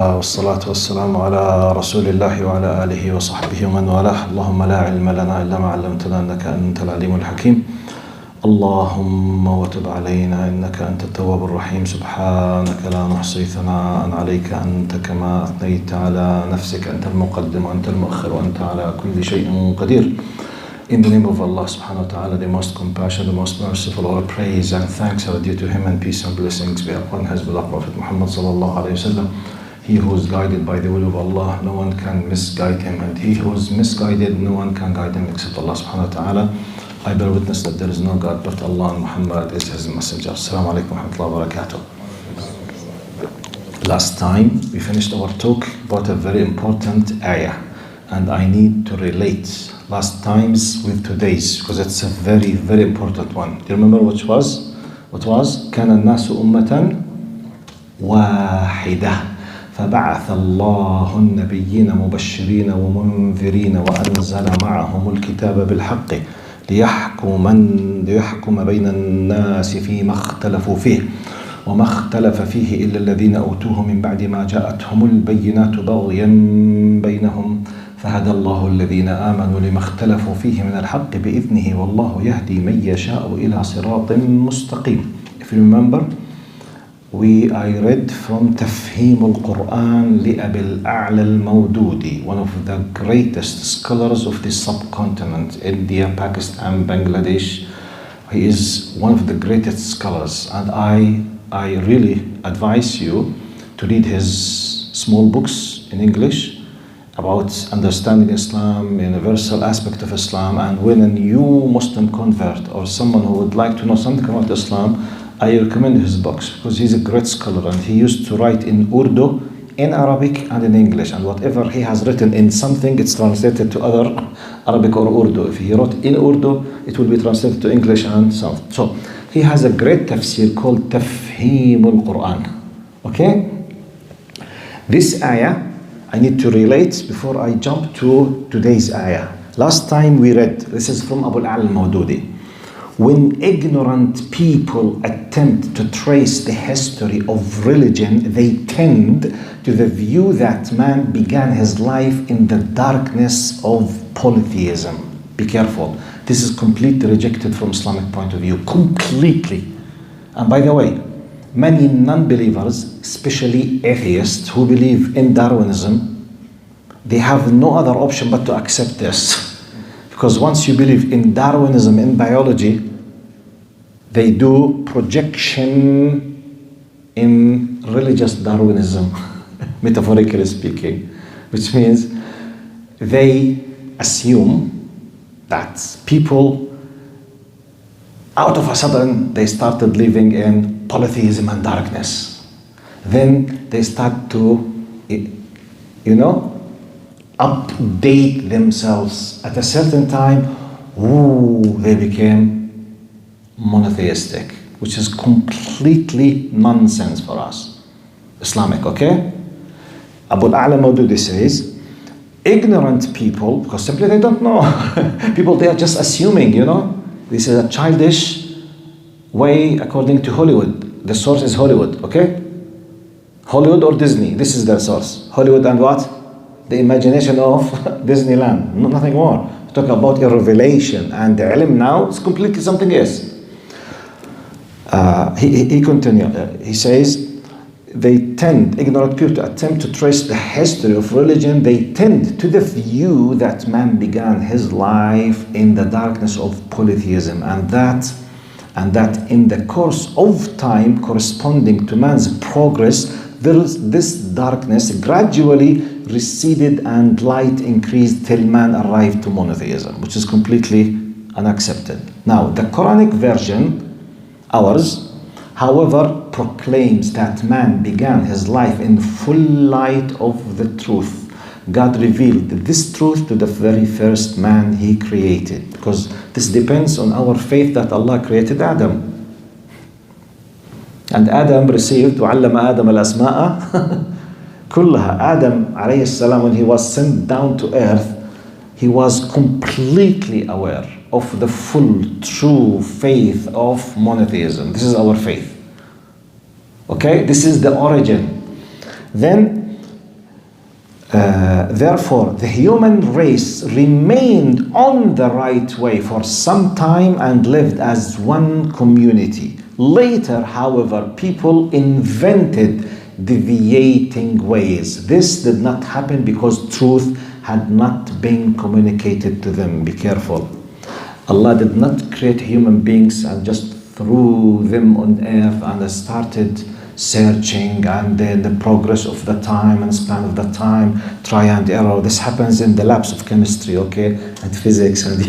والصلاة والسلام على رسول الله وعلى آله وصحبه ومن والاه. اللهم لا علم لنا إلا ما علمتنا إنك أنت العليم الحكيم. اللهم وتب علينا إنك أنت التواب الرحيم. سبحانك لا نحصي ثناء عليك أنت كما أثنيت على نفسك. أنت المقدم وأنت المؤخر وأنت على كل شيء قدير. In the name of Allah subhanahu wa ta'ala, the most compassionate, the most merciful, all praise and thanks are due to Him, and peace and blessings be upon His beloved Prophet Muhammad sallallahu alayhi wa sallam. He who is guided by the will of Allah, no one can misguide him, and he who is misguided, no one can guide him except Allah subhanahu wa ta'ala. I bear witness that there is no God but Allah, and Muhammad is His messenger. Assalamu alaikum wa rahmatullahi wa barakatuh. Last time we finished our talk about a very important ayah, and I need to relate last time's with today's because it's a very, very important one. Do you remember which was? What was? كان الناس أمة واحدة فبعث الله النبيين مبشرين ومنذرين وأنزل معهم الكتاب بالحق ليحكم بين الناس فيما اختلفوا فيه وما اختلف فيه إلا الذين أوتوه من بعد ما جاءتهم البينات بغيا بينهم فهدى الله الذين آمنوا لما اختلفوا فيه من الحق بإذنه والله يهدي من يشاء إلى صراط مستقيم. If you remember, I read from تفهيم القرآن لأبي الأعلى المودودي, one of the greatest scholars of the subcontinent, India, Pakistan, Bangladesh. He is one of the greatest scholars, and I really advise you to read his small books in English about understanding Islam, universal aspect of Islam, and when a new Muslim convert or someone who would like to know something about Islam, I recommend his books because he's a great scholar, and he used to write in Urdu, in Arabic, and in English, and whatever he has written in something, it's translated to other Arabic or Urdu. If he wrote in Urdu, it will be translated to English and so on. So he has a great tafsir called Tafhim al-Quran. Okay? This ayah I need to relate before I jump to today's ayah. Last time we read, this is from Abu al-Mawdudi. When ignorant people attempt to trace the history of religion, they tend to the view that man began his life in the darkness of polytheism. Be careful. This is completely rejected from Islamic point of view. Completely. And by the way, many non-believers, especially atheists who believe in Darwinism, they have no other option but to accept this. Because once you believe in Darwinism, in biology, they do projection in religious Darwinism, metaphorically speaking, which means they assume that people out of a sudden they started living in polytheism and darkness. Then they start to, update themselves. At a certain time, they became monotheistic, which is completely nonsense for us. Islamic, okay? Abu al-A'la Mawdudi says, ignorant people, because simply they don't know. People, they are just assuming, This is a childish way according to Hollywood. The source is Hollywood, okay? Hollywood or Disney, this is their source. Hollywood and what? The imagination of Disneyland, nothing more. Talk about a revelation, and the ilm now is completely something else. He continues, he says, ignorant people to attempt to trace the history of religion, they tend to the view that man began his life in the darkness of polytheism, and that in the course of time corresponding to man's progress, this darkness gradually receded and light increased till man arrived to monotheism, which is completely unaccepted. Now, the Quranic version, ours, however, proclaims that man began his life in full light of the truth. God revealed this truth to the very first man He created, because this depends on our faith that Allah created Adam. And Adam received وَعَلَّمَ آدَمَ الْأَسْمَاءَ كُلَّهَا. Adam alayhi salam, when he was sent down to earth, he was completely aware of the full, true faith of monotheism. This is our faith. Okay, this is the origin. Then Therefore, the human race remained on the right way for some time and lived as one community. Later, however, people invented deviating ways. This did not happen because truth had not been communicated to them. Be careful. Allah did not create human beings and just threw them on earth and started searching, and then the progress of the time and span of the time, try and error. This happens in the labs of chemistry, okay, and physics, and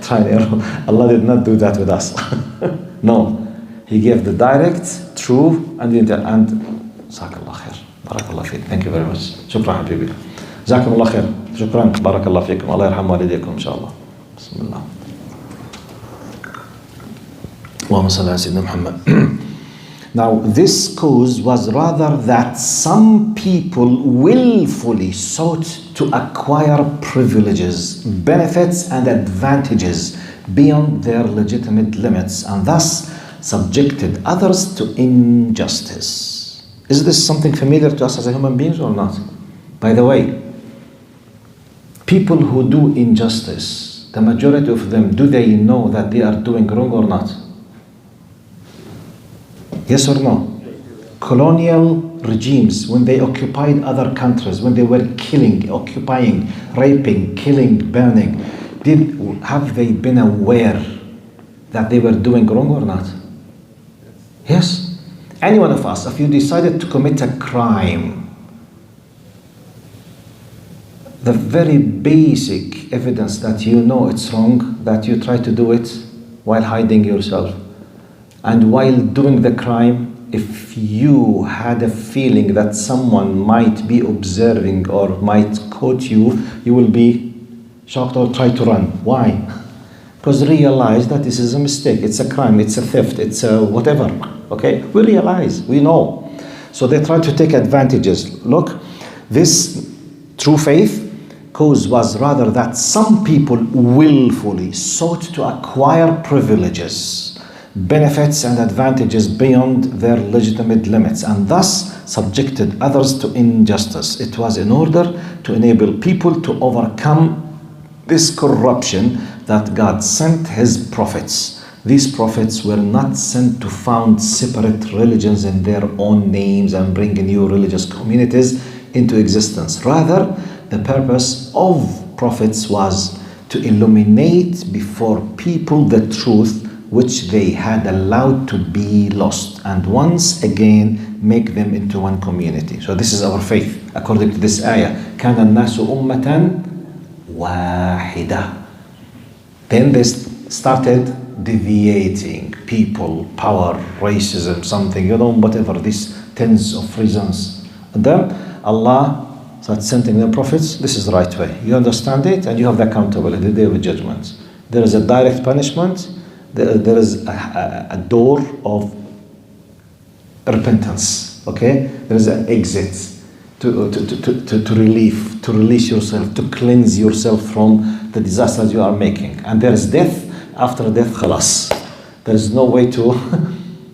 try and error. Allah did not do that with us. No, He gave the direct, true, and Jazakallah khair. Barakallah feek. Thank you very much. Shukran habibi. Jazakumullah khair. Shukran. Barakallah feekum. Allah yarham walidaykum inshallah. Bismillah. Allahumma salli ala Sayyidina Muhammad. Now, this cause was rather that some people willfully sought to acquire privileges, benefits, and advantages beyond their legitimate limits, and thus subjected others to injustice. Is this something familiar to us as human beings or not? By the way, people who do injustice, the majority of them, do they know that they are doing wrong or not? Yes or no? Colonial regimes, when they occupied other countries, when they were killing, occupying, raping, killing, burning, have they been aware that they were doing wrong or not? Yes. Any one of us, if you decided to commit a crime, the very basic evidence that you know it's wrong, that you try to do it while hiding yourself. And while doing the crime, if you had a feeling that someone might be observing or might quote you, you will be shocked or try to run. Why? Because realize that this is a mistake, it's a crime, it's a theft, it's a whatever. Okay? We realize, we know. So they try to take advantages. Look, this true faith cause was rather that some people willfully sought to acquire privileges, benefits, and advantages beyond their legitimate limits, and thus subjected others to injustice. It was in order to enable people to overcome this corruption that God sent His prophets. These prophets were not sent to found separate religions in their own names and bring new religious communities into existence. Rather, the purpose of prophets was to illuminate before people the truth which they had allowed to be lost, and once again make them into one community. So this is our faith, according to this ayah. كَانَ النَّاسُ أُمَّةً وَاحِدَةً. Then they started deviating, people, power, racism, something, whatever, these tens of reasons. And then Allah started sending them prophets. This is the right way. You understand it, and you have the accountability, the day of judgment. There is a direct punishment. There is a door of repentance, okay? There is an exit to relief, to release yourself, to cleanse yourself from the disasters you are making. And there is death. After death, khalas. There is no way to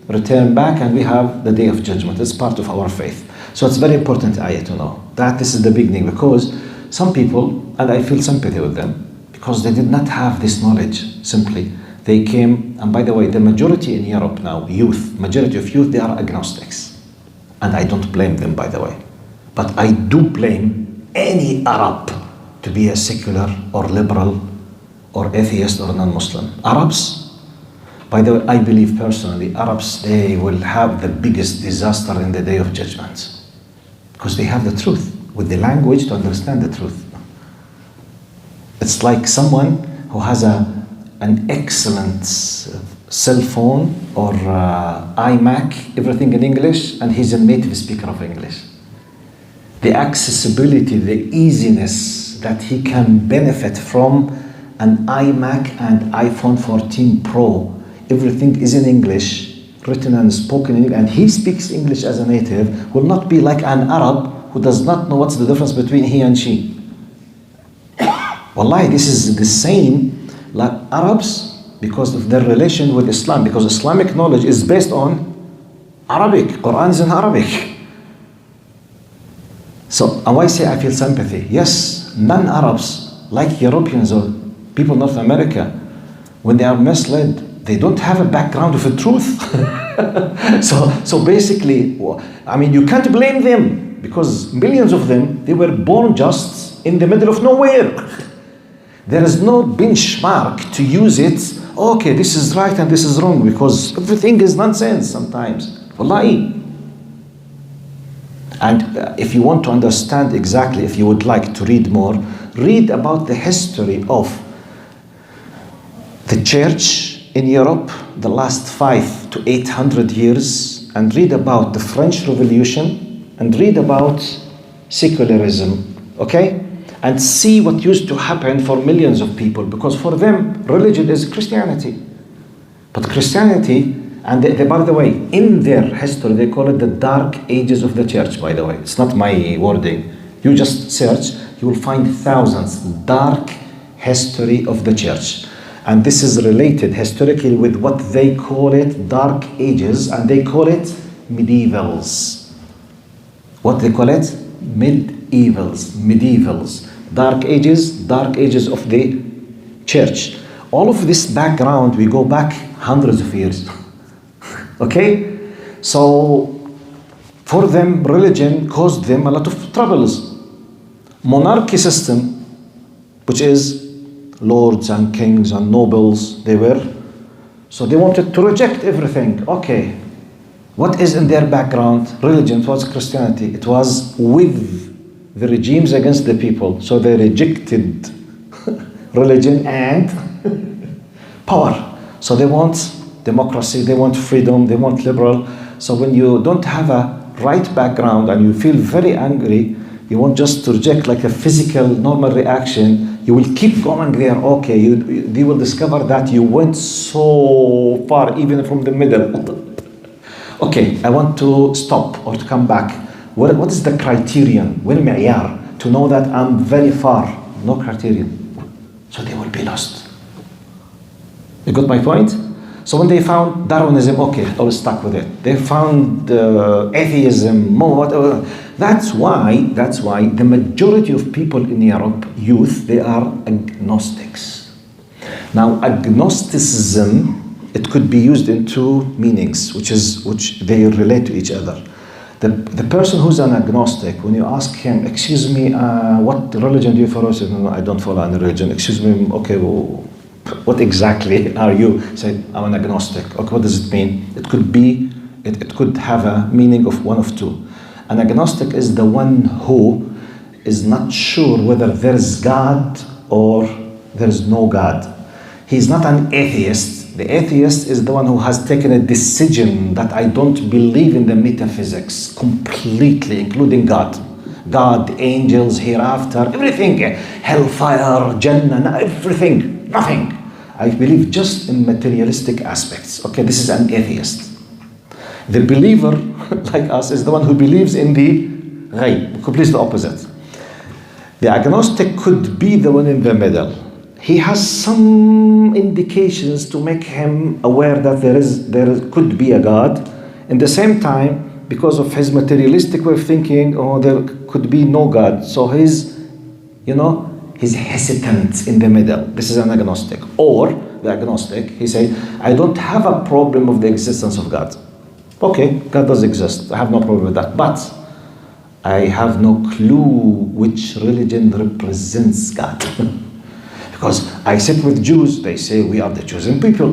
return back, and we have the day of judgment. It's part of our faith. So it's very important ayah to know that this is the beginning, because some people, and I feel sympathy with them, because they did not have this knowledge simply. They came, and by the way, the majority in Europe now, majority of youth, they are agnostics. And I don't blame them, by the way. But I do blame any Arab to be a secular or liberal or atheist or non-Muslim. Arabs, by the way, I believe personally, Arabs, they will have the biggest disaster in the day of judgment. Because they have the truth, with the language to understand the truth. It's like someone who has an excellent cell phone or iMac, everything in English, and he's a native speaker of English. The accessibility, the easiness that he can benefit from an iMac and iPhone 14 Pro, everything is in English, written and spoken in English, and he speaks English as a native, will not be like an Arab who does not know what's the difference between he and she. Wallahi, this is the same. Like Arabs, because of their relation with Islam, because Islamic knowledge is based on Arabic. Quran is in Arabic. So, and why say I feel sympathy? Yes, non-Arabs, like Europeans or people in North America, when they are misled, they don't have a background of the truth. So basically, I mean, you can't blame them because millions of them, they were born just in the middle of nowhere. There is no benchmark to use it. Okay, this is right and this is wrong because everything is nonsense sometimes. Wallahi. And if you want to understand exactly, if you would like to read more, read about the history of the church in Europe, the last 500 to 800 years, and read about the French Revolution, and read about secularism, okay? And see what used to happen for millions of people, because for them, religion is Christianity. But Christianity, and they, by the way, in their history, they call it the dark ages of the church, by the way. It's not my wording. You just search, you will find thousands, dark history of the church. And this is related historically with what they call it dark ages, and they call it medievals. What they call it? Medievals. Dark ages of the church. All of this background, we go back hundreds of years. Okay? So, for them, religion caused them a lot of troubles. Monarchy system, which is lords and kings and nobles, so they wanted to reject everything. Okay, what is in their background? Religion. It was Christianity. It was with the regimes against the people. So they rejected religion and power. So they want democracy, they want freedom, they want liberal. So when you don't have a right background and you feel very angry, you want just to reject like a physical normal reaction, you will keep going there. Okay, you will discover that you went so far even from the middle. Okay, I want to stop or to come back. What is the criterion? والمعيار to know that I'm very far? No criterion. So they will be lost. You got my point? So when they found Darwinism, okay, I was stuck with it. They found atheism, whatever. That's why the majority of people in Europe, youth, they are agnostics. Now, agnosticism, it could be used in two meanings, which they relate to each other. The person who's an agnostic, when you ask him, excuse me, what religion do you follow? He says, no, I don't follow any religion. Excuse me, okay, well, what exactly are you? Say, I'm an agnostic. Okay, what does it mean? It could have a meaning of one of two. An agnostic is the one who is not sure whether there is God or there is no God. He's not an atheist. The atheist is the one who has taken a decision that I don't believe in the metaphysics completely, including God. God, angels, hereafter, everything. Hellfire, Jannah, everything, nothing. I believe just in materialistic aspects. Okay, this is an atheist. The believer, like us, is the one who believes in the ghaib, completely the opposite. The agnostic could be the one in the middle. He has some indications to make him aware that there could be a God. In the same time, because of his materialistic way of thinking, there could be no God. So he's hesitant in the middle. This is an agnostic. Or the agnostic, he says, I don't have a problem of the existence of God. Okay, God does exist. I have no problem with that. But I have no clue which religion represents God. Because I sit with Jews, they say we are the chosen people.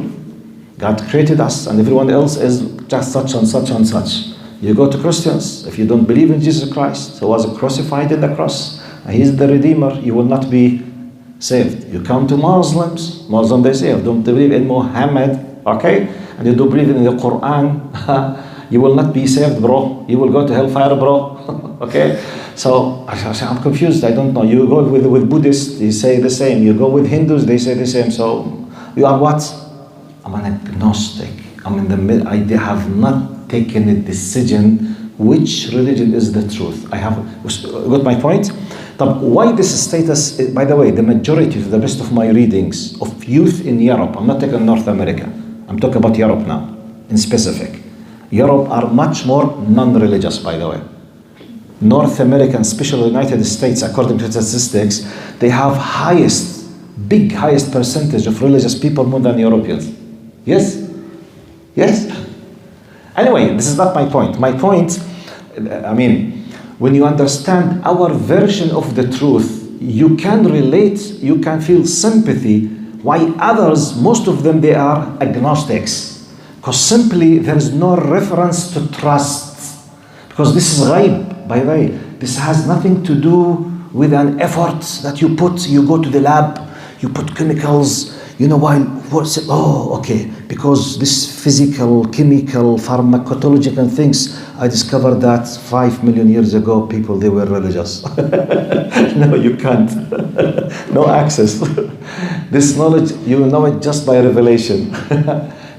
God created us and everyone else is just such and such and such. You go to Christians, if you don't believe in Jesus Christ, who was crucified in the cross, and he is the Redeemer, you will not be saved. You come to Muslims, they say, don't believe in Muhammad, okay? And you don't believe in the Quran, you will not be saved, bro. You will go to hellfire, bro. Okay? So I'm confused, I don't know. You go with Buddhists, they say the same. You go with Hindus, they say the same. So you are what? I'm an agnostic. I'm in the middle. I have not taken a decision which religion is the truth. I have got my point? But why this status, by the way, the majority, to the best of my readings, of youth in Europe, I'm not taking North America, I'm talking about Europe now, in specific. Europe are much more non-religious, by the way. North America, especially United States, according to statistics, they have highest percentage of religious people more than Europeans. Yes? Yes? Anyway, this is not my point. My point, when you understand our version of the truth, you can relate, you can feel sympathy, why others, most of them, they are agnostics. Because simply there is no reference to trust. Because this is ghaib, by the way. This has nothing to do with an effort that you put, you go to the lab, you put chemicals, because this physical, chemical, pharmacological things, I discovered that 5 million years ago, people, they were religious. No, you can't. No access. This knowledge, you will know it just by revelation.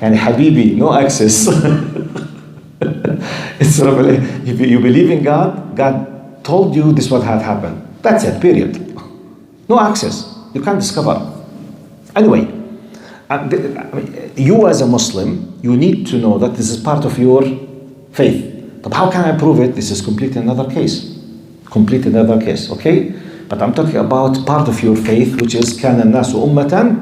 And Habibi, no access. It's revelation. If you believe in God, God told you this what had happened. That's it, period. No access. You can't discover. Anyway, you as a Muslim, you need to know that this is part of your faith. But how can I prove it? This is completely another case. Okay? But I'm talking about part of your faith, which is كان الناس أمة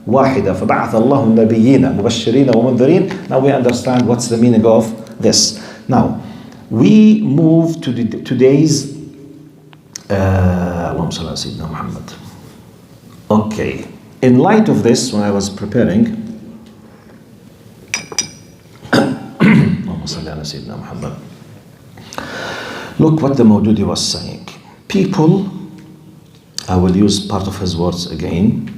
واحدة فبعث الله النبيين مبشرين ومنذرين. Now we understand what's the meaning of this. Now, we move to today's اللهم صل على سيدنا محمد. Okay. In light of this, when I was preparing, look what the Mawdudi was saying. People, I will use part of his words again.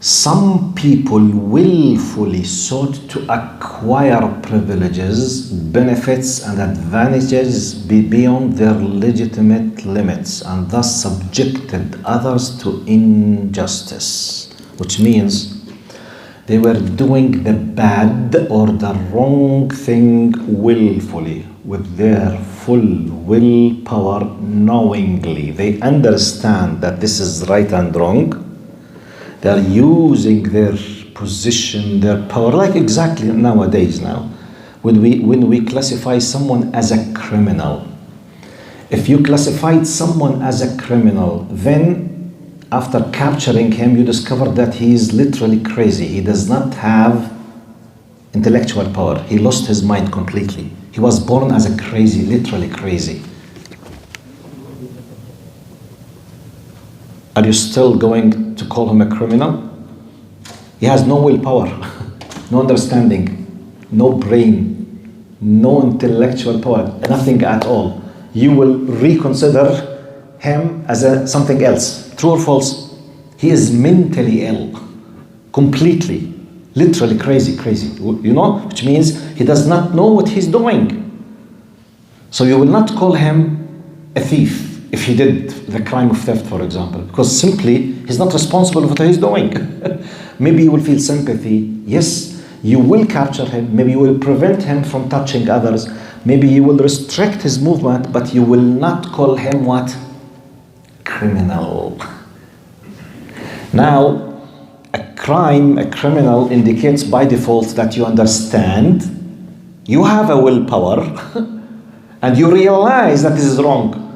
Some people willfully sought to acquire privileges, benefits, and advantages beyond their legitimate limits, and thus subjected others to injustice. Which means they were doing the bad or the wrong thing willfully, with their full willpower, knowingly. They understand that this is right and wrong. They are using their position, their power, like exactly nowadays now. When we classify someone as a criminal, if you classified someone as a criminal, then after capturing him, you discover that he is literally crazy. He does not have intellectual power. He lost his mind completely. He was born as a crazy, literally crazy. Are you still going to call him a criminal? He has no willpower, no understanding, no brain, no intellectual power, nothing at all. You will reconsider him as something else. True or false? He is mentally ill, completely, literally crazy, which means he does not know what he's doing. So you will not call him a thief if he did the crime of theft, for example, because simply he's not responsible for what he's doing. Maybe you will feel sympathy. Yes, you will capture him. Maybe you will prevent him from touching others. Maybe you will restrict his movement, but you will not call him what? Criminal. Now, a criminal indicates by default that you understand, you have a willpower, and you realize that this is wrong.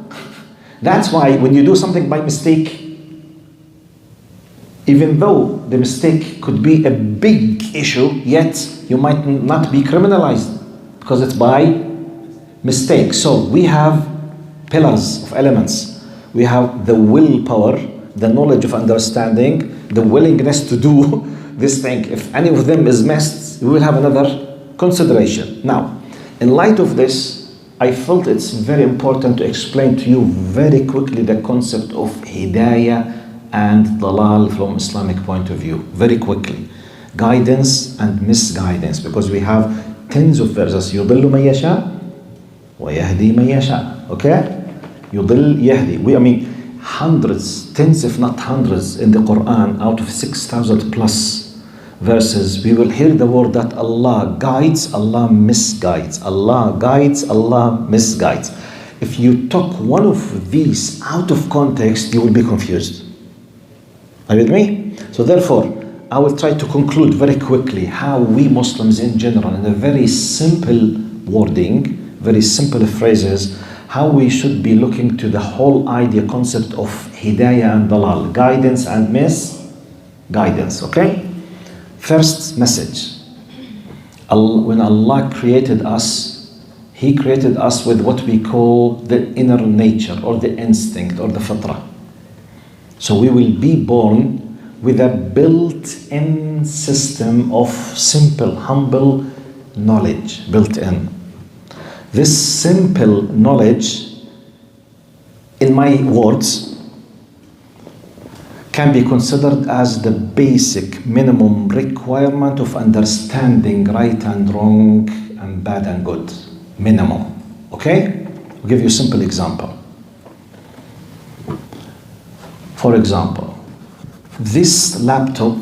That's why when you do something by mistake, even though the mistake could be a big issue, yet you might not be criminalized because it's by mistake. So we have pillars of elements. We have the willpower, the knowledge of understanding, the willingness to do this thing. If any of them is missed, we will have another consideration. Now, in light of this, I felt it's very important to explain to you very quickly the concept of hidayah and dalal from Islamic point of view. Very quickly. Guidance and misguidance, because we have tens of verses. يُضِلُّ مَن يَشَاءُ وَيَهْدِي مَن يَشَاءُ. Okay? يُضِل يهدي. Hundreds, tens if not hundreds in the Quran, out of 6,000 plus verses, we will hear the word that Allah guides, Allah misguides. Allah guides, Allah misguides. If you took one of these out of context, you will be confused. Are you with me? So therefore, I will try to conclude very quickly how we Muslims in general, in a very simple wording, very simple phrases, how we should be looking to the whole idea, concept of hidayah and dalal, guidance and misguidance, okay? First message. When Allah created us, He created us with what we call the inner nature or the instinct or the fitrah. So we will be born with a built-in system of simple, humble knowledge built in. This simple knowledge, in my words, can be considered as the basic minimum requirement of understanding right and wrong and bad and good. Minimum. Okay? I'll give you a simple example. For example, this laptop,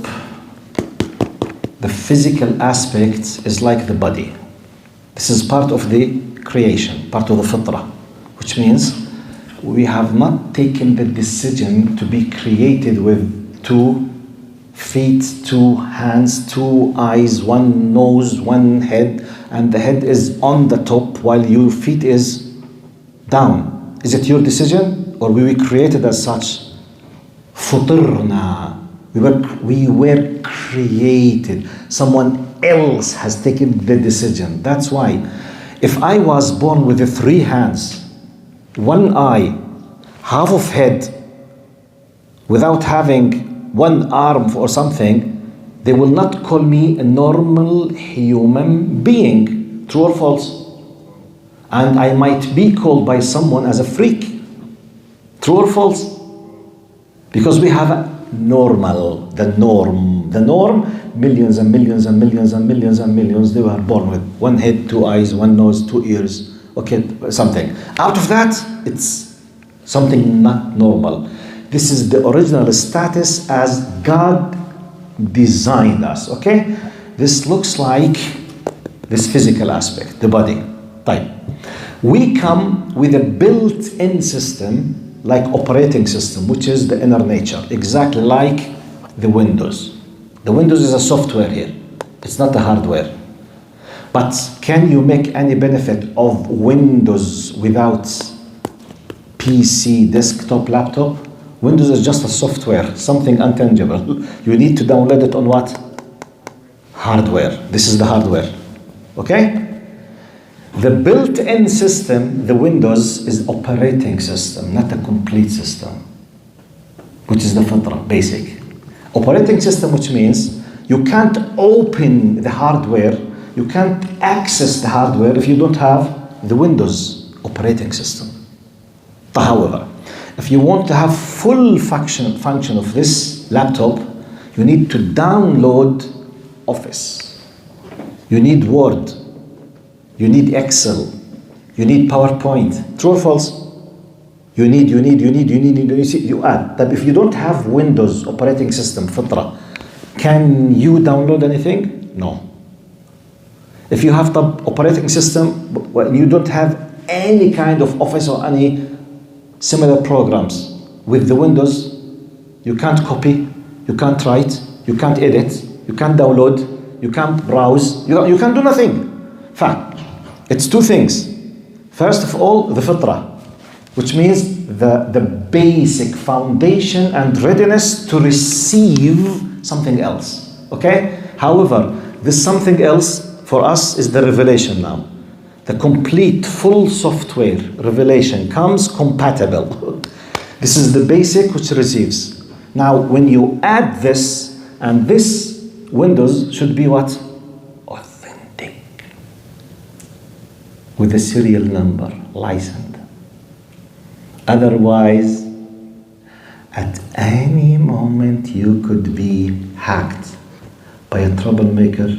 the physical aspect is like the body. This is part of the creation, part of the fitrah, which means we have not taken the decision to be created with 2 feet, 2 hands, 2 eyes, 1 nose, 1 head, and the head is on the top while your feet is down. Is it your decision, or we were created as such? فطرنا. We were created. Someone else has taken the decision. That's why if I was born with the 3 hands, 1 eye, half of head, without having 1 arm or something, they will not call me a normal human being. True or false? And I might be called by someone as a freak. True or false? Because we have a normal, the norm, millions and millions and millions and millions and millions, they were born with 1 head, 2 eyes, 1 nose, 2 ears, okay, something. Out of that, it's something not normal. This is the original status as God designed us, okay? This looks like this physical aspect, the body. Type. We come with a built-in system, like operating system, which is the inner nature, exactly like the Windows. The Windows is a software here. It's not the hardware. But can you make any benefit of Windows without PC, desktop, laptop? Windows is just a software, something intangible. You need to download it on what? Hardware. This is the hardware. Okay? The built-in system, the Windows, is operating system, not a complete system, which is the fitrah, basic. Operating system, which means you can't open the hardware, you can't access the hardware if you don't have the Windows operating system. However, if you want to have full function of this laptop, you need to download Office. You need Word. You need Excel. You need PowerPoint. True or false? You add. But if you don't have Windows operating system, fitrah, can you download anything? No. If you have the operating system, you don't have any kind of Office or any similar programs. With the Windows, you can't copy, you can't write, you can't edit, you can't download, you can't browse, you can't do nothing. Fact. It's 2 things. First of all, the fitrah, which means the basic foundation and readiness to receive something else. Okay? However, this something else for us is the revelation now. The complete, full software revelation comes compatible. This is the basic which receives. Now, when you add this, and this Windows should be what? Authentic. With a serial number, licensed. Otherwise, at any moment you could be hacked by a troublemaker,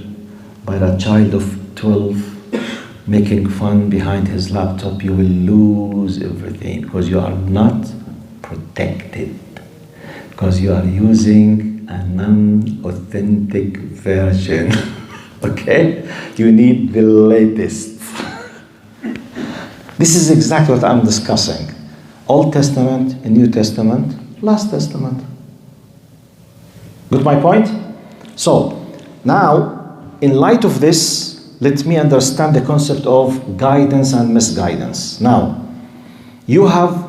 by a child of 12, making fun behind his laptop. You will lose everything because you are not protected, because you are using a non-authentic version. Okay? You need the latest. This is exactly what I'm discussing. Old Testament, New Testament, Last Testament. Got my point? So, now, in light of this, let me understand the concept of guidance and misguidance. Now, you have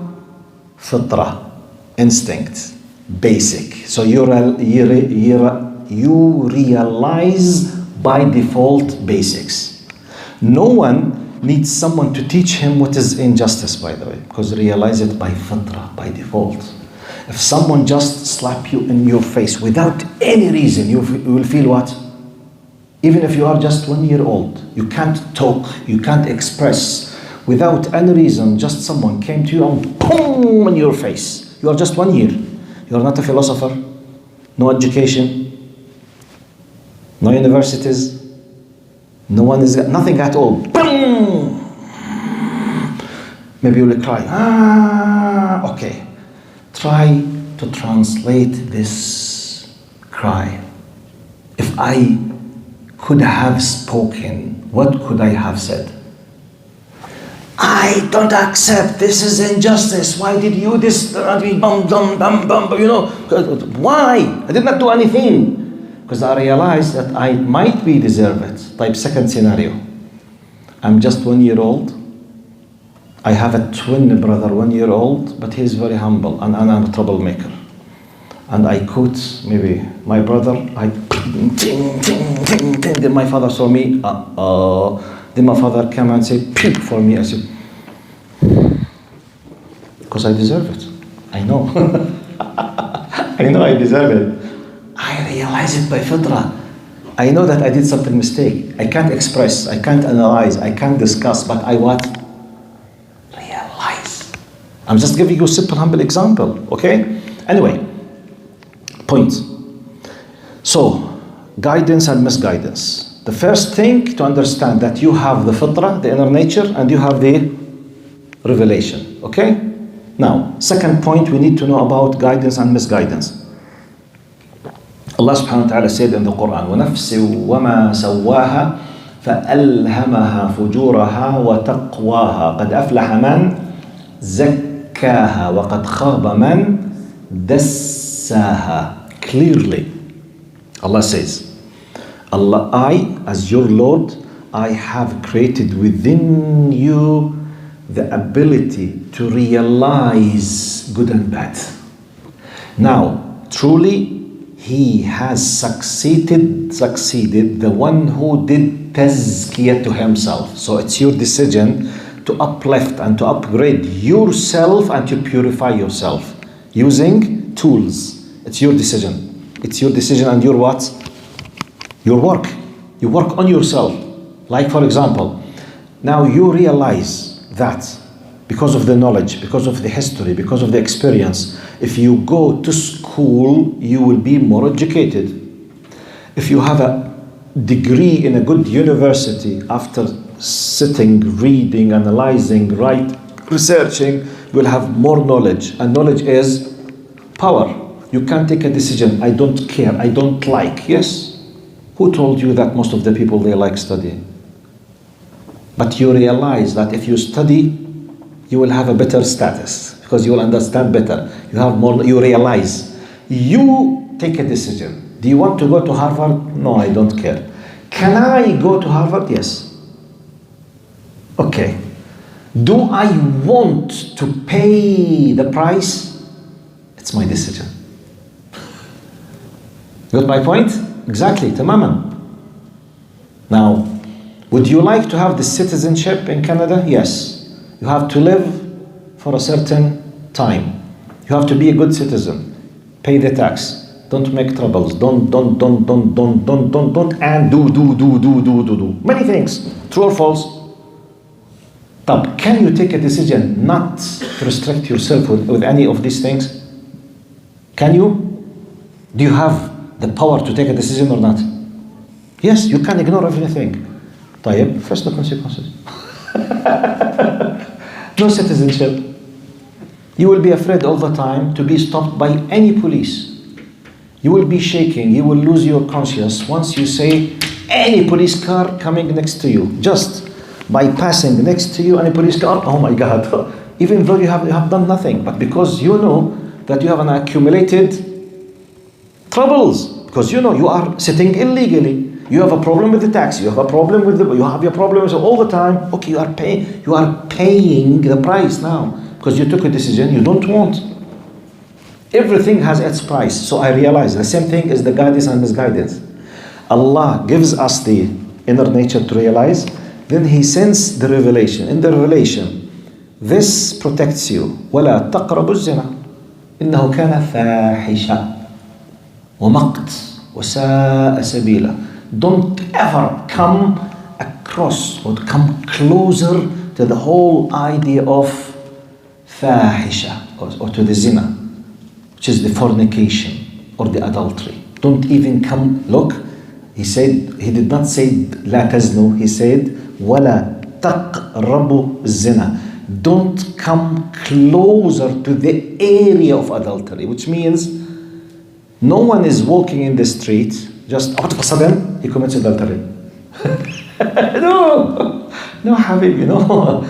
fitra, instinct, basic. So you realize by default basics. No one needs someone to teach him what is injustice, by the way, because realize it by fitra, by default. If someone just slap you in your face without any reason, you will feel what? Even if you are just 1 year old, you can't talk, you can't express without any reason, just someone came to you and boom in your face. You are just 1 year. You are not a philosopher, no education, no universities, no one is, nothing at all. Boom! Maybe you will cry. Okay. Try to translate this cry. If I could have spoken, what could I have said? I don't accept, this is injustice. Why did you this? You know, why? I did not do anything. Because I realized that I might be deserve it. Type second scenario. I'm just 1 year old. I have a twin brother, 1 year old, but he's very humble and I'm a troublemaker. And I caught maybe my brother, then my father saw me, then my father came and said, puke for me. I said, because I deserve it. I know. I know I deserve it. I realize it by fitra. I know that I did something mistake. I can't express, I can't analyze, I can't discuss, but I what? Realize. I'm just giving you a simple, humble example, okay? Anyway, point. So, guidance and misguidance. The first thing to understand that you have the fitra, the inner nature, and you have the revelation, okay? Now, second point, we need to know about guidance and misguidance. Allah subhanahu wa ta'ala said in the Quran, وَنَفْسٍ وَمَا سَوَّاهَا فَأَلْهَمَهَا فُجُورَهَا وَتَقْوَاهَا قَدْ أَفْلَحَ مَنْ زَكَّاهَا وَقَدْ خَابَ مَنْ دَسَّاهَا. Clearly, Allah says, Allah, I, as your Lord, I have created within you the ability to realize good and bad. Now, truly, he has succeeded, the one who did tazkiyah to himself. So it's your decision to uplift and to upgrade yourself and to purify yourself using tools. It's your decision. It's your decision and your what? Your work. You work on yourself. Like for example, now you realize that because of the knowledge, because of the history, because of the experience, if you go to school, you will be more educated. If you have a degree in a good university, after sitting, reading, analyzing, researching, you will have more knowledge. And knowledge is power. You can't take a decision, I don't care, I don't like. Yes? Who told you that most of the people, they like studying? But you realize that if you study, you will have a better status because you will understand better. You have more, you realize. You take a decision. Do you want to go to Harvard? No, I don't care. Can I go to Harvard? Yes. Okay. Do I want to pay the price? It's my decision. Got my point? Exactly, tamaman. Now, would you like to have the citizenship in Canada? Yes. You have to live for a certain time. You have to be a good citizen. Pay the tax. Don't make troubles. Don't, and do. Many things. True or false? But can you take a decision not to restrict yourself with any of these things? Can you? Do you have the power to take a decision or not? Yes, you can ignore everything. طيب, first the consequences. No citizenship. You will be afraid all the time to be stopped by any police. You will be shaking, you will lose your conscience once you say any police car coming next to you. Just by passing next to you any police car, oh my God. Even though you have done nothing, but because you know that you have an accumulated troubles. Because you are sitting illegally. You have a problem with the tax. You have a problem with you have your problems all the time. Okay, you are paying the price now because you took a decision you don't want. Everything has its price. So I realize the same thing is the guidance and misguidance. Allah gives us the inner nature to realize. Then He sends the revelation. In the revelation, this protects you. وَلَا تَقْرَبُوا الزِّنَا إِنَّهُ كَانَ فَاحِشًا وَمَقْتٍ وَسَاءَ سَبِيلًا. Don't ever come across or come closer to the whole idea of fahisha or to the zina, which is the fornication or the adultery. Don't even come. Look, He said, He did not say لا تزنوا. He said ولا تقربوا الزنا. Don't come closer to the area of adultery, which means no one is walking in the street just out of a sudden he commits adultery. No, Habibi, no.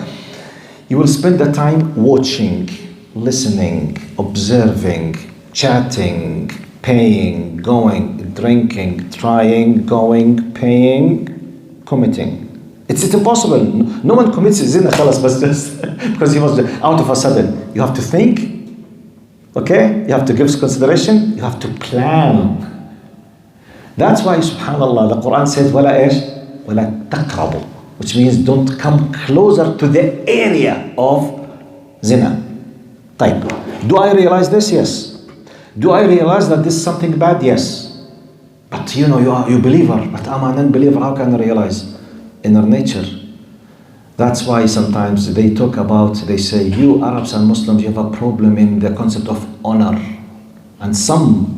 You will spend the time watching, listening, observing, chatting, paying, going, drinking, trying, going, paying, committing. It's impossible. No one commits zina khalas just because he was out of a sudden. You have to think, okay? You have to give consideration. You have to plan. That's why, subhanallah, the Quran says, وَلَا إِيش وَلَا تَقْرَبُوا, which means don't come closer to the area of zina. Type. Do I realize this? Yes. Do I realize that this is something bad? Yes. But you are a believer, but I'm an unbeliever. How can I realize? Inner nature. That's why sometimes they talk about, they say, you Arabs and Muslims, you have a problem in the concept of honor. And some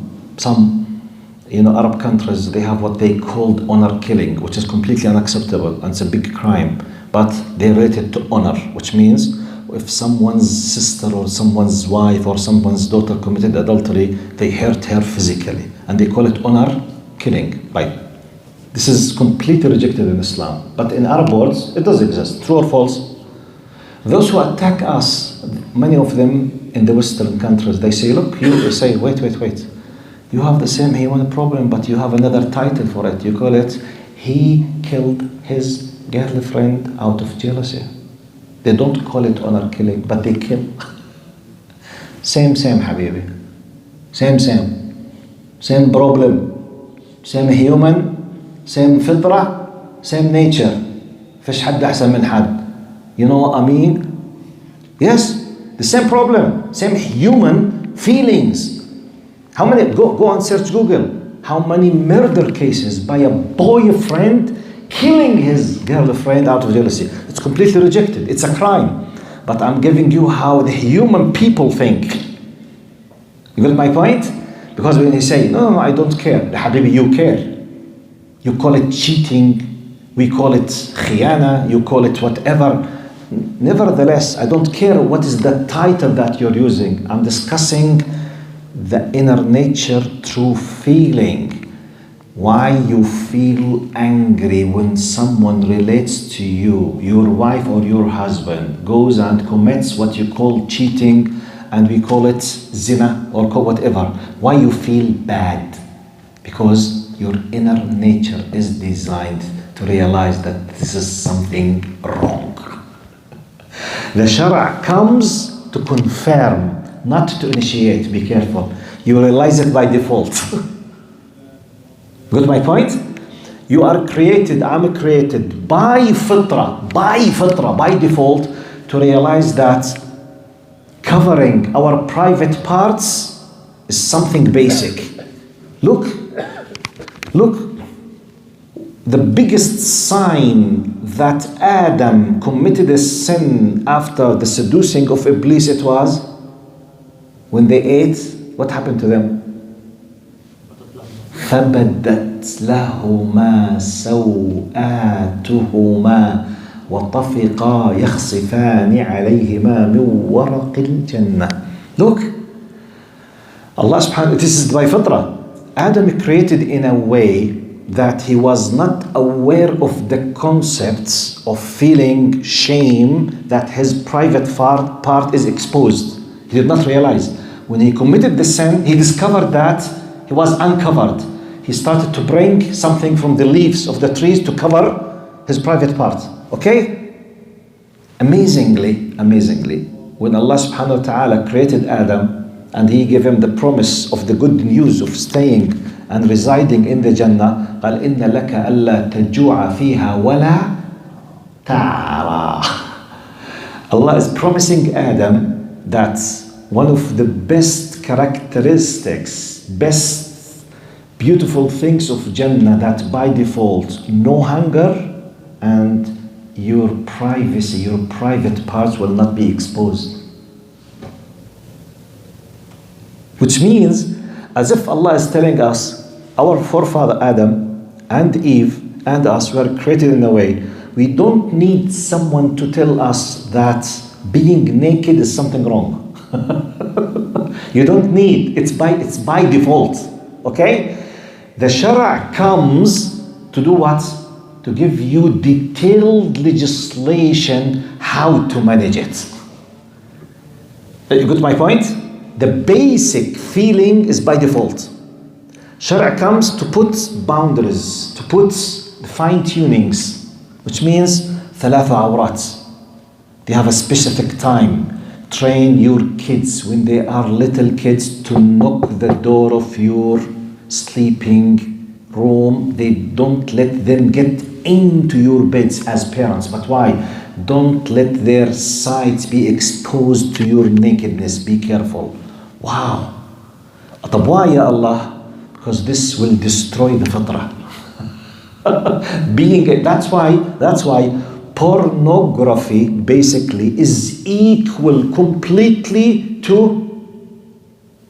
Arab countries, they have what they called honor killing, which is completely unacceptable and it's a big crime. But they relate it to honor, which means if someone's sister or someone's wife or someone's daughter committed adultery, they hurt her physically. And they call it honor killing. Right? This is completely rejected in Islam. But in Arab worlds, it does exist. True or false? Those who attack us, many of them in the Western countries, they say, look, you say, wait. You have the same human problem, but you have another title for it. You call it, he killed his girlfriend out of jealousy. They don't call it honor killing, but they kill. Same, Habibi. Same problem. Same human. Same fitra. Same nature. فيش حد أحسن من حد. You know what I mean? Yes, the same problem. Same human feelings. How many, go and search Google, how many murder cases by a boyfriend killing his girlfriend out of jealousy? It's completely rejected. It's a crime. But I'm giving you how the human people think. You get my point? Because when they say, no, I don't care. Habibi, you care. You call it cheating. We call it khiyana. You call it whatever. Nevertheless, I don't care what is the title that you're using. I'm discussing the inner nature through feeling. Why you feel angry when someone relates to you, your wife or your husband goes and commits what you call cheating, and we call it zina or call whatever. Why you feel bad? Because your inner nature is designed to realize that this is something wrong. The Shara comes to confirm, not to initiate. Be careful. You realize it by default. Got my point? You are created, I'm created by fitra, by default, to realize that covering our private parts is something basic. Look. The biggest sign that Adam committed a sin after the seducing of Iblis, it was when they ate, what happened to them? فَبَدَتْ لَهُمَا سَوْآتُهُمَا وَطَفِقَا يَخْصِفَانِ عَلَيْهِمَا مِنْ وَرَقِ الْجَنَّةِ. Look, Allah subhanahu wa ta'ala, this is by fitrah. Adam created in a way that he was not aware of the concepts of feeling shame that his private part is exposed. He did not realize. When he committed the sin, he discovered that he was uncovered. he started to bring something from the leaves of the trees to cover his private part. Okay? Amazingly, when Allah subhanahu wa ta'ala created Adam and he gave him the promise of the good news of staying and residing in the Jannah, قال إن لك ألا تجوع فيها ولا تعرى. Allah is promising Adam that one of the best characteristics, best beautiful things of Jannah, that by default, no hunger and your privacy, your private parts will not be exposed. Which means, as if Allah is telling us, our forefather Adam and Eve and us were created in a way, we don't need someone to tell us that being naked is something wrong. You don't need, it's by default. Okay? The Shara comes to do what? To give you detailed legislation how to manage it. You got my point? The basic feeling is by default. Shara comes to put boundaries, to put fine-tunings, which means ثلاث عورات. They have a specific time. Train your kids when they are little kids to knock the door of your sleeping room. They don't let them get into your beds as parents. But why? Don't let their sides be exposed to your nakedness. Be careful. Wow. طب why ya Allah? Because this will destroy the fitrah. That's why pornography basically is equal completely to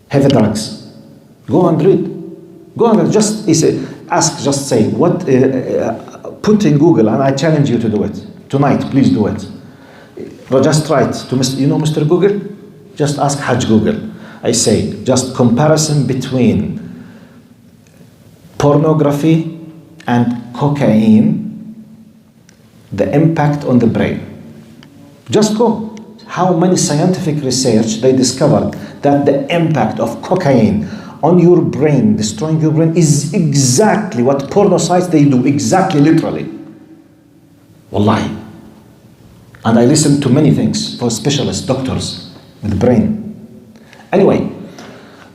heavy drugs. Go and read. Go and just say what. Put in Google, and I challenge you to do it tonight. Please do it. Just try it. You know Mr. Google? Just ask Hajj Google. I say just comparison between pornography and cocaine. The impact on the brain. Just go. How many scientific research they discovered that the impact of cocaine on your brain, destroying your brain, is exactly what porno sites they do, exactly, literally. Wallahi. And I listen to many things for specialists, doctors with brain. Anyway,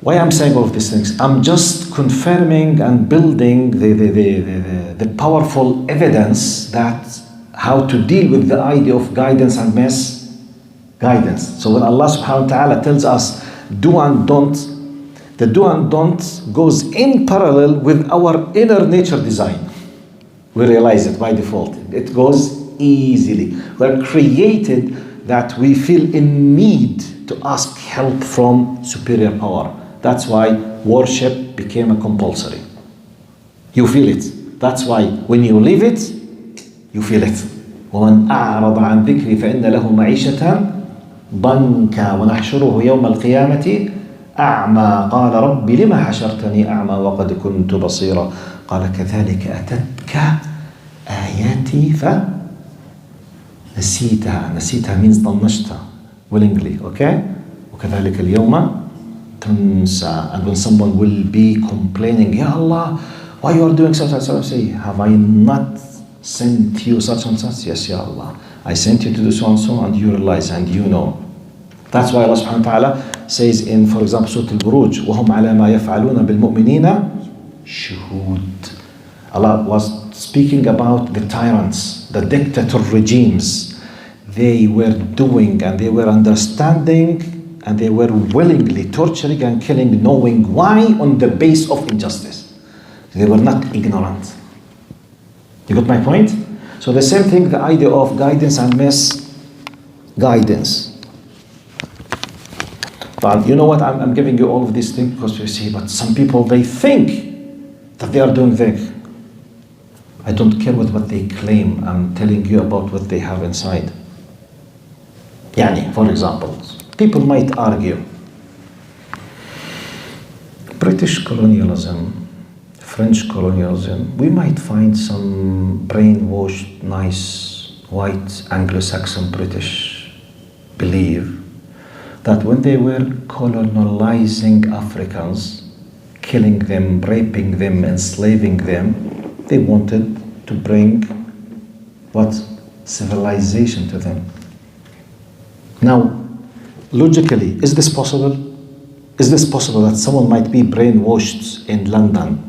why I'm saying all of these things? I'm just confirming and building the powerful evidence that how to deal with the idea of guidance and misguidance. So when Allah subhanahu wa ta'ala tells us do and don't, the do and don't goes in parallel with our inner nature design. We realize it by default. It goes easily. We're created that we feel in need to ask help from superior power. That's why worship became a compulsory. You feel it. That's why when you leave it, you feel it. ومن أعرض عن ذكري فإن له معيشة ضنكا ونحشره يوم القيامة أعمى قال رب لما حشرتني أعمى وقد كنت بصيرا قال كذلك أتتك آياتي فنسيتها means طنشتها willingly. Okay? وكذلك اليوم تنسى. And when someone will be complaining, Ya Allah, why you are doing such and such, say, have I not sent you such and such? Yes, Ya Allah, I sent you to do so and so, and you realize and you know. That's why Allah subhanahu wa ta'ala says in, for example, Surah Al-Buruj, وَهُمْ عَلَى مَا يَفْعَلُونَ بِالْمُؤْمِنِينَ شُهُودٌ. Allah was speaking about the tyrants, the dictator regimes. They were doing and they were understanding and they were willingly torturing and killing, knowing why, on the base of injustice. They were not ignorant. You got my point? So the same thing, the idea of guidance and misguidance. But you know what? I'm giving you all of these things because you see, but some people, they think that they are doing things. I don't care what they claim. I'm telling you about what they have inside. Yani, for example, people might argue British colonialism, French colonialism, we might find some brainwashed, nice, white, Anglo-Saxon British believe that when they were colonizing Africans, killing them, raping them, enslaving them. They wanted to bring what? Civilization to them. Now, logically, is this possible? Is this possible that someone might be brainwashed in London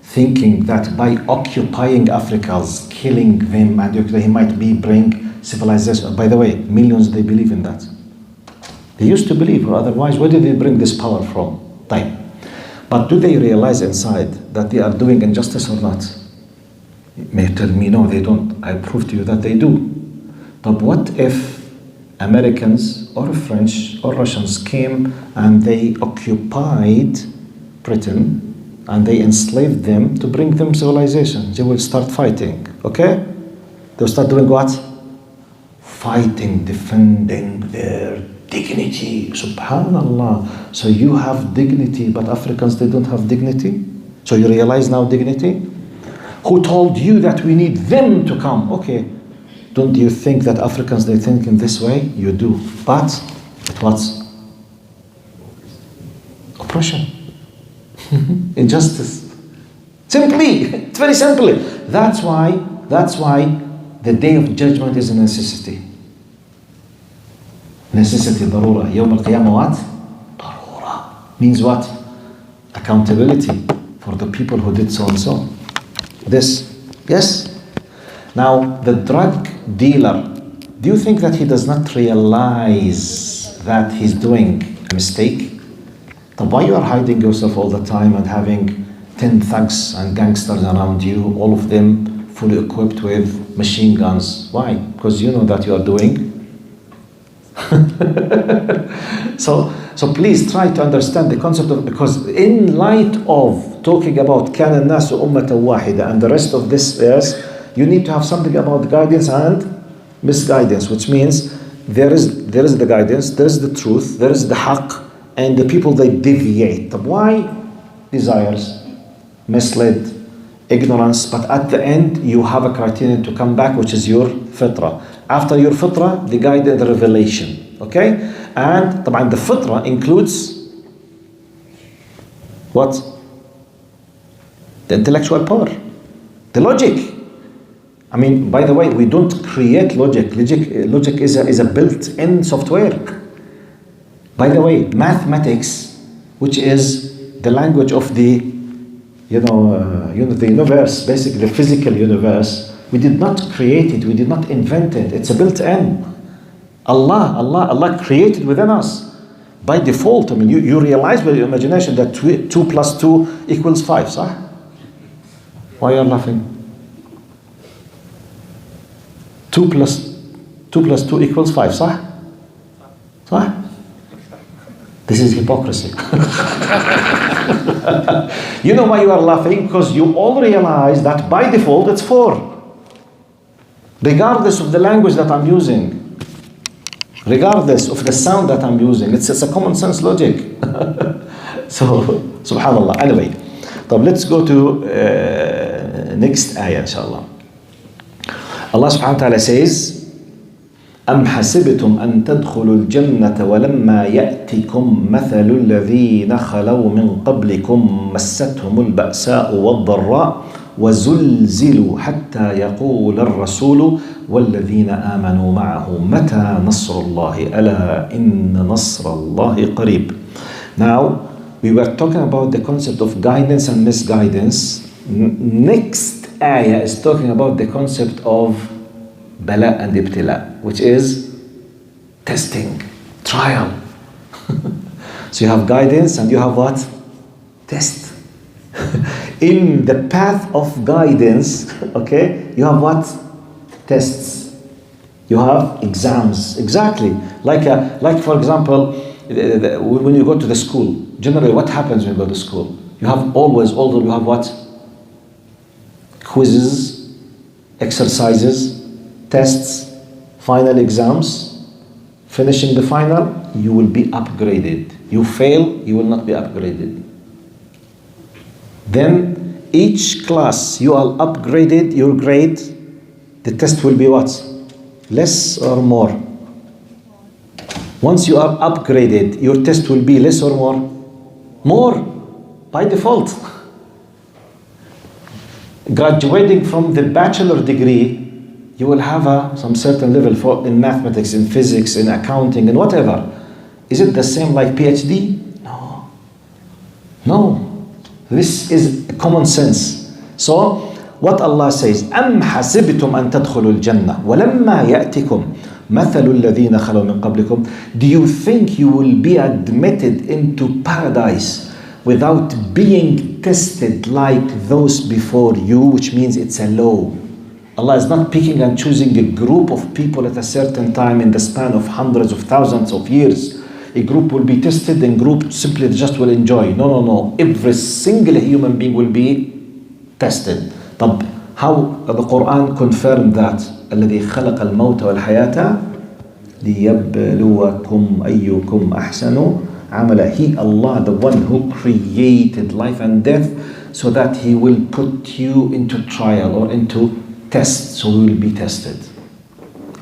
thinking that by occupying Africans, killing them, and he might be bring civilization? By the way, millions, they believe in that. They used to believe, or otherwise, where did they bring this power from? Time. But do they realize inside that they are doing injustice or not? You may tell me, no, they don't. I prove to you that they do. But what if Americans or French or Russians came and they occupied Britain and they enslaved them to bring them civilization? They will start fighting, okay? They'll start doing what? Fighting, defending their dignity. Subhanallah. So you have dignity, but Africans, they don't have dignity? So you realize now dignity? Who told you that we need them to come? Okay. Don't you think that Africans, they think in this way? You do. But what's? Oppression. Injustice. Simply. It's very simple. That's why the day of judgment is a necessity. Necessity, ضرورة. يوم القيامة what? ضرورة. Means what? Accountability for the people who did so and so. This. Yes? Now, the drug dealer, do you think that he does not realize that he's doing a mistake? Then why you are hiding yourself all the time and having 10 thugs and gangsters around you, all of them fully equipped with machine guns? Why? Because you know that you are doing. So please try to understand the concept of, because in light of talking about كان الناس أمة واحدة and the rest of this verse, you need to have something about guidance and misguidance, which means there is the guidance, there is the truth, there is the haqq, and the people, they deviate. Why? Desires, misled, ignorance, but at the end you have a criterion to come back, which is your fitra. After your fitra, the guided revelation. Okay? And the fitra includes what? The intellectual power, the logic. I mean, by the way, we don't create logic. Logic is a built-in software. By the way, mathematics, which is the language of the, the universe, basically the physical universe, we did not create it. We did not invent it. It's a built-in. Allah created within us by default. I mean, you realize with your imagination that 2 plus 2 equals 5, sah? Why are you laughing? 2 plus 2 equals 5, sah? Sah? This is hypocrisy. You know why you are laughing? Because you all realize that by default it's 4. Regardless of the language that I'm using. Regardless of the sound that I'm using. It's a common sense logic. So, subhanallah. Anyway, let's go to next ayah, inshallah. Allah subhanahu wa ta'ala says, أم حسبتم أن تدخلوا الجنة ولما يأتكم مثل الذين خلوا من قبلكم مستهم البأساء والضراء وزلزلوا حتى يقول الرسول والذين آمنوا معه متى نصر الله ألا إن نصر الله قريب. Now, we were talking about the concept of guidance and misguidance. Next ayah is talking about the concept of bala and ibtila, which is testing, trial. So you have guidance and you have what? Test. In the path of guidance, okay, you have what? Tests. You have exams. Exactly. Like for example, when you go to the school, generally what happens when you go to school? You have always you have what? Quizzes, exercises, tests, final exams. Finishing the final, you will be upgraded. You fail, you will not be upgraded. Then each class you are upgraded, your grade, the test will be what? Less or more? Once you are upgraded, your test will be less or more? More. by default. Graduating from the bachelor degree, you will have some certain level in mathematics, in physics, in accounting, and whatever. Is it the same like PhD? No. No. This is common sense. So, what Allah says, أَمْ حَسِبْتُمْ أَن تَدْخُلُوا الْجَنَّةِ وَلَمَّا يَأْتِكُمْ مَثَلُ الَّذِينَ خَلَوْا مِن قَبْلِكُمْ. Do you think you will be admitted into paradise without being tested like those before you? Which means it's a law. Allah is not picking and choosing a group of people at a certain time in the span of hundreds of thousands of years. A group will be tested and group simply just will enjoy. No. Every single human being will be tested. طب how the Quran confirmed that الذي خلق الموت والحياة ليبلوكم أيكم أحسن عملا. He, Allah, the one who created life and death, so that He will put you into trial or into test. So we will be tested.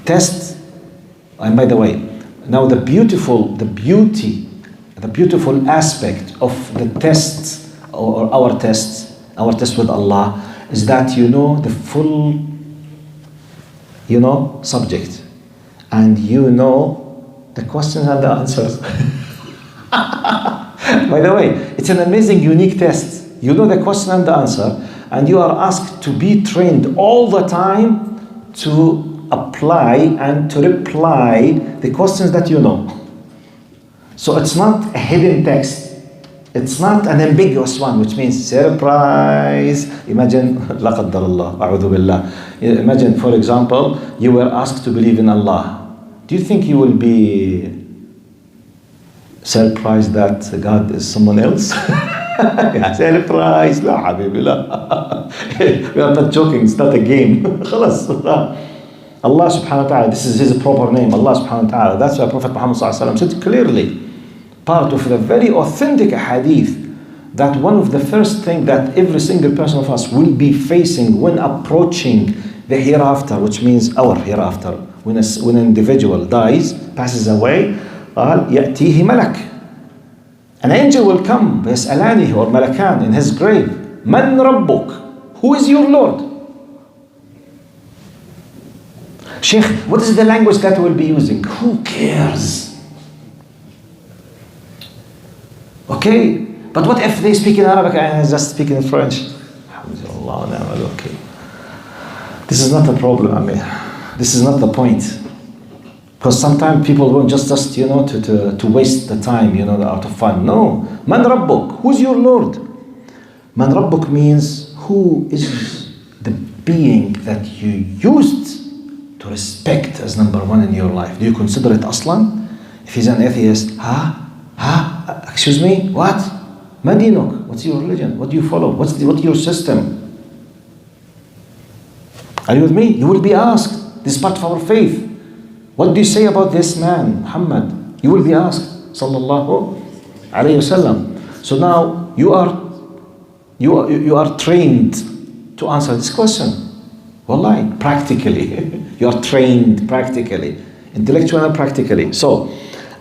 Test. And by the way, now the beautiful aspect of the test or our test with Allah is that you know the full, subject, and you know the questions and the answers. By the way, it's an amazing, unique test. You know the question and the answer, and you are asked to be trained all the time to apply and to reply the questions that you know. So it's not a hidden text. It's not an ambiguous one, which means surprise. Imagine, لا قدر الله, أعوذ بالله. Imagine, for example, you were asked to believe in Allah. Do you think you will be surprised that God is someone else? Yeah, surprise. لا حبيبي لا. We are not joking. It's not a game. خلاص. Allah subhanahu wa ta'ala, this is His proper name, Allah subhanahu wa ta'ala. That's why Prophet Muhammad sallallahu alaihi wasallam said clearly, part of the very authentic hadith, that one of the first things that every single person of us will be facing when approaching the hereafter, which means our hereafter, when an individual dies, passes away, يأتيه ملك. An angel will come, يسألانه, or malakan, in his grave. Man rabbuk? Who is your Lord? Sheikh, what is the language that we'll be using? Who cares? Okay, but what if they speak in Arabic and I just speak in French? Okay. This is not a problem, I mean. This is not the point. Because sometimes people want just to waste the time, out of fun. No. Man rabbuk? Who's your Lord? Man rabbuk means who is the being that you used to respect as number one in your life. Do you consider it aslan? If he's an atheist, excuse me, what? Madinuk, what's your religion? What do you follow? What's your system? Are you with me? You will be asked. This is part of our faith. What do you say about this man, Muhammad? You will be asked. Sallallahu alayhi wasallam. So now you are trained to answer this question. Wallahi, practically. You are trained practically, intellectually and practically. So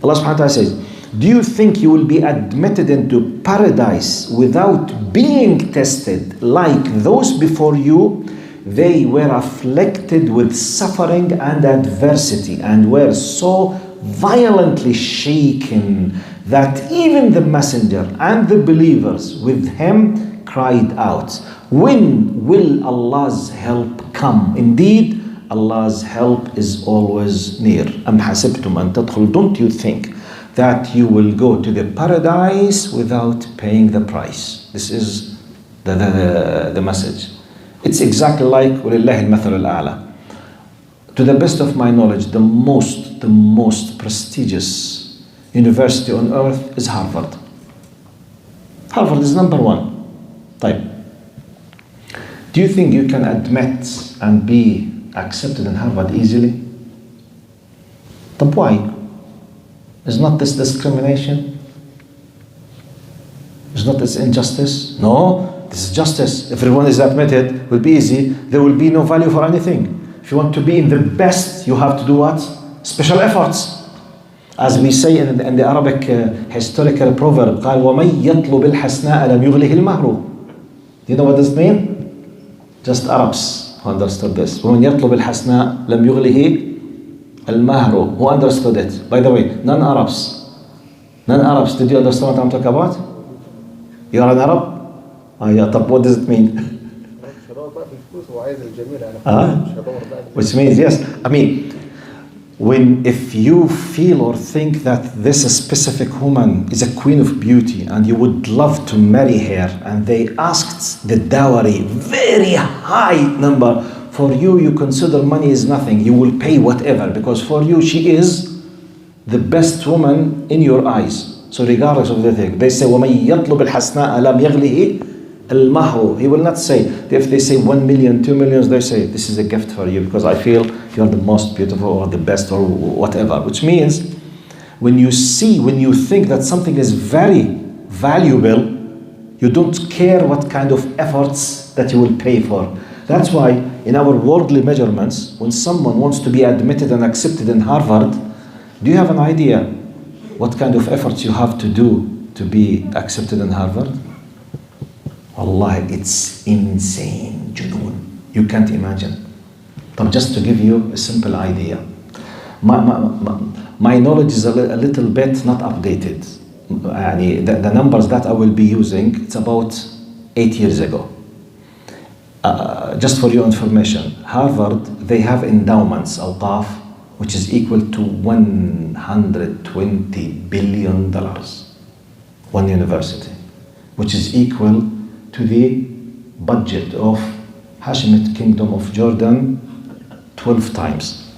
Allah subhanahu wa ta'ala says, do you think you will be admitted into paradise without being tested like those before you? They were afflicted with suffering and adversity and were so violently shaken that even the messenger and the believers with him cried out, when will Allah's help come? Indeed, Allah's help is always near. أَمْ حَسِبْتُمْ أَن تَدْخُلُوا. Don't you think that you will go to the paradise without paying the price? This is the message. It's exactly like وَلِلَّهِ الْمَثَلُ الْأَعْلَى. To the best of my knowledge, the most prestigious university on earth is Harvard. Harvard is number one. Type. Do you think you can admit and be accepted in Harvard easily? But why? Is not this discrimination? Is not this injustice? No, this is justice. If everyone is admitted, it will be easy. There will be no value for anything. If you want to be in the best, you have to do what? Special efforts. As we say in the Arabic historical proverb, قال وَمَنْ يَطْلُبِ الْحَسْنَاءَ لَمْ يُغْلِهِ الْمَهْرُ. Do you know what this means? Just Arabs who understood this. وَمَنْ يَطْلُبِ الْحَسْنَاءَ لَمْ يُغْلِهِ الْمَهْرُ. Who understood it? By the way, non-Arabs. Non-Arabs, did you understand what I'm talking about? You are an Arab? Oh yeah, طب what does it mean? Which means, yes, I mean, if you feel or think that this specific woman is a queen of beauty and you would love to marry her and they asked the dowry, very high number, for you, you consider money is nothing. You will pay whatever because for you, she is the best woman in your eyes. So regardless of the thing, they say, وَمَنْ يَطْلُبِ الْحَسْنَاءَ لَمْ يَغْلِهِ الْمَهْرُ. He will not say, if they say 1 million, 2 million, they say, this is a gift for you because I feel you're the most beautiful or the best or whatever. Which means, when you think that something is very valuable, you don't care what kind of efforts that you will pay for. That's why in our worldly measurements, when someone wants to be admitted and accepted in Harvard, do you have an idea what kind of efforts you have to do to be accepted in Harvard? Wallahi, it's insane, junoon. You can't imagine. But just to give you a simple idea, my knowledge is a little bit not updated. The numbers that I will be using, it's about 8 years ago. Just for your information, Harvard, they have endowments, awqaf, which is equal to $120 billion. One university, which is equal to the budget of Hashemite Kingdom of Jordan 12 times.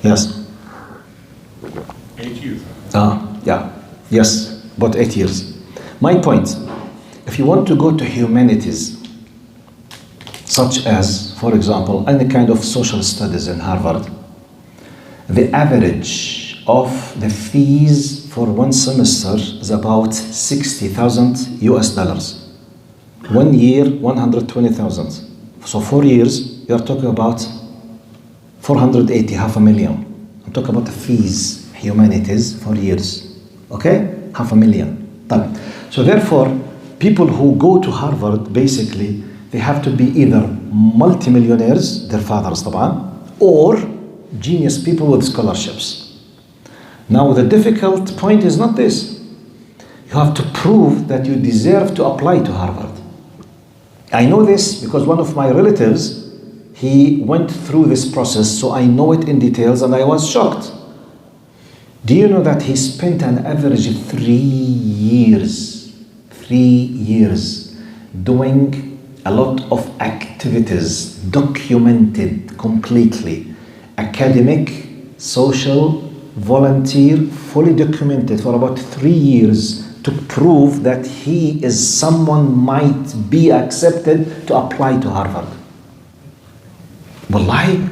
Yes? 8 years. Yeah. Yes, about 8 years. My point, if you want to go to humanities, such as, for example, any kind of social studies in Harvard, the average of the fees for one semester is about $60,000 US. 1 year, 120,000. So 4 years, you're talking about 480, $500,000. I'm talking about the fees, humanities, 4 years. Okay? $500,000. So therefore, people who go to Harvard, basically, they have to be either multimillionaires, their fathers, طبعا, or genius people with scholarships. Now, the difficult point is not this. You have to prove that you deserve to apply to Harvard. I know this because one of my relatives, he went through this process, so I know it in details, and I was shocked. Do you know that he spent an average 3 years doing a lot of activities, documented completely, academic, social, volunteer, fully documented for about 3 years to prove that he is someone might be accepted to apply to Harvard. Wallahi,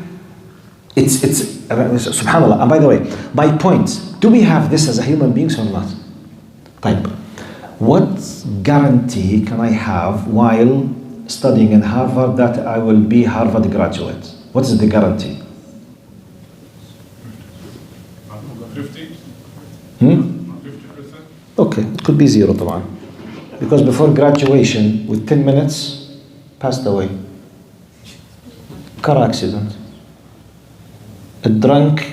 it's subhanallah. And by the way, my point, do we have this as a human beings or not? Type. What guarantee can I have while studying in Harvard that I will be Harvard graduate? What is the guarantee? 50? 50%? Okay, it could be 0 طبعا. Because before graduation, with 10 minutes, passed away. Car accident. A drunk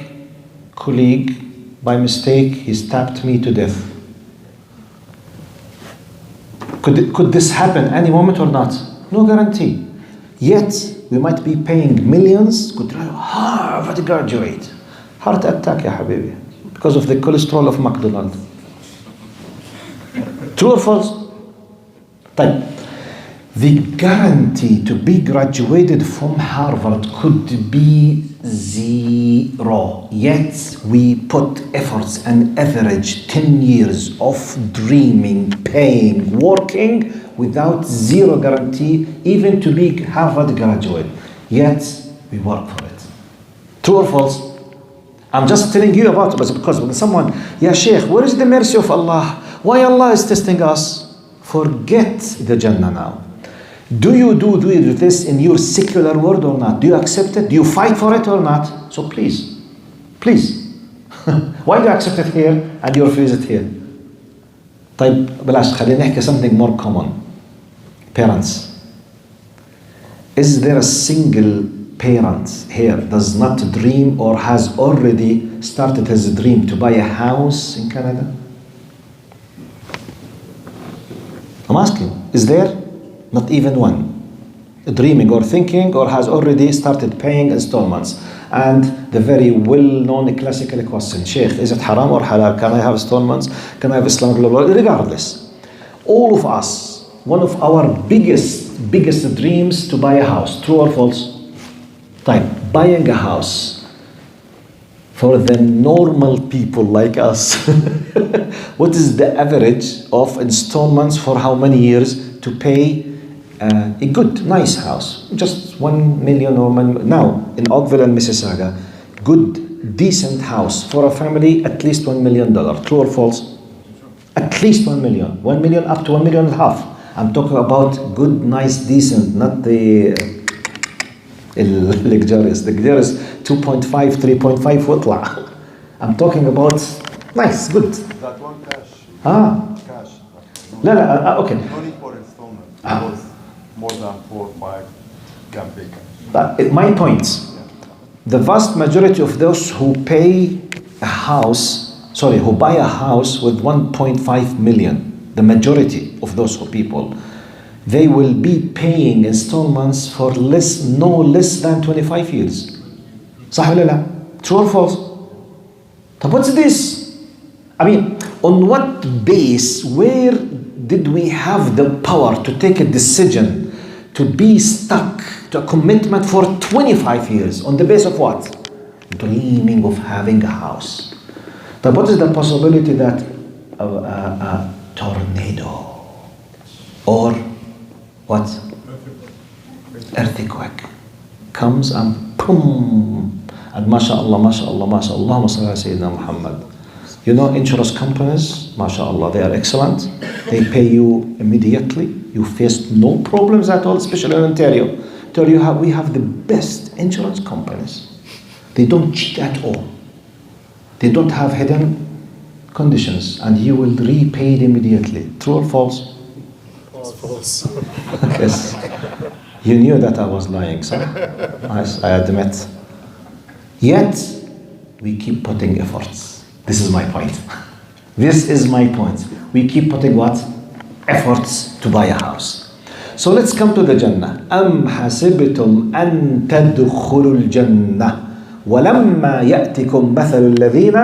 colleague, by mistake, he stabbed me to death. Could this happen any moment or not? No guarantee. Yet, we might be paying millions, could Harvard graduate. Heart attack, ya habibi. Because of the cholesterol of McDonald's. True or false? Type. The guarantee to be graduated from Harvard could be 0. Yet we put efforts and average 10 years of dreaming, paying, working without 0 guarantee even to be Harvard graduate. Yet we work for it. True or false? I'm just telling you about it because when someone, Ya Sheikh, where is the mercy of Allah? Why Allah is testing us? Forget the Jannah now. Do you do this in your secular world or not? Do you accept it? Do you fight for it or not? So please, Why do you accept it here and you refuse it here? طيب بلاش خلينا نحكي something more common. Parents. Is there a single parent here does not dream or has already started his dream to buy a house in Canada? I'm asking, is there not even one dreaming or thinking or has already started paying installments? And the very well-known classical question, Sheikh, is it haram or halal? Can I have installments? Can I have Islamic law? Regardless, all of us, one of our biggest dreams to buy a house, true or false? Type, buying a house for the normal people like us. What is the average of installments for how many years to pay a good, nice house? Just 1 million or now in Oakville and Mississauga, good, decent house for a family, at least $1 million. True or false? At least 1 million. 1 million up to 1.5 million. I'm talking about good, nice, decent, not the luxurious. The luxurious 2.5, 3.5 واطلع. I'm talking about nice, good. That one cash. Cash. لا لا okay. No need for installment. Because more than 4 or 5 can pay cash. But my point, the vast majority of those who pay a house, who buy a house with 1.5 million, the majority of those people, they will be paying installments for no less than 25 years. صح ولا لا? True or false? طب what's this? I mean, on what base, where did we have the power to take a decision to be stuck to a commitment for 25 years? On the base of what? Dreaming of having a house. But what is the possibility that a tornado or what? Earthquake comes and boom, and mashallah, mashallah, mashallah, Allahumma salli ala Sayyidina Muhammad. You know, insurance companies, mashallah, they are excellent. They pay you immediately. You face no problems at all, especially in Ontario. We have the best insurance companies. They don't cheat at all. They don't have hidden conditions, and you will repay it immediately. True or false? False. Yes. You knew that I was lying, so I admit. Yet, we keep putting efforts. This is my point. This is my point. We keep putting what? Efforts to buy a house. So let's come to the Jannah. أَمْ حَسِبْتُمْ أَن تَدْخُلُوا الْجَنَّةِ وَلَمَّا يَأْتِكُمْ مَثَلُ الَّذِينَ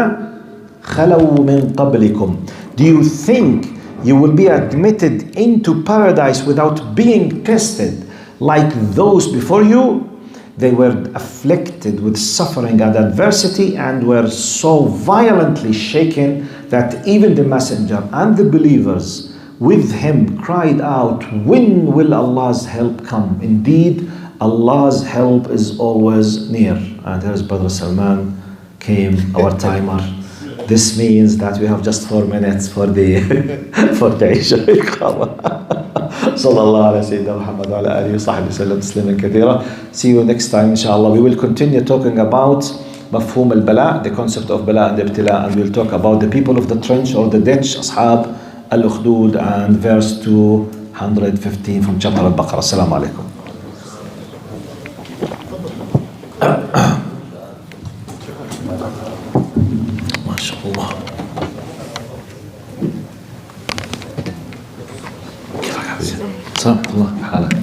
خَلَوْا مِنْ قَبْلِكُمْ. Do you think you will be admitted into paradise without being tested like those before you? They were afflicted with suffering and adversity and were so violently shaken that even the messenger and the believers with him cried out, when will Allah's help come? Indeed, Allah's help is always near. And here's Brother Salman came, our timer. This means that we have just 4 minutes for the Isha. Sallallahu ala Sayyidina Muhammad wa ala alihi wa sahbihi sallam tasliman kathira. See you next time, inshallah. We will continue talking about mafhum al-bala, the concept of bala and ibtila, and we'll talk about the people of the trench or the ditch, ashab al-ukhdud, and verse 215 from chapter al-Baqarah. Assalamu alaikum. MashaAllah. كيفك حبيبي؟ صح الله حالك.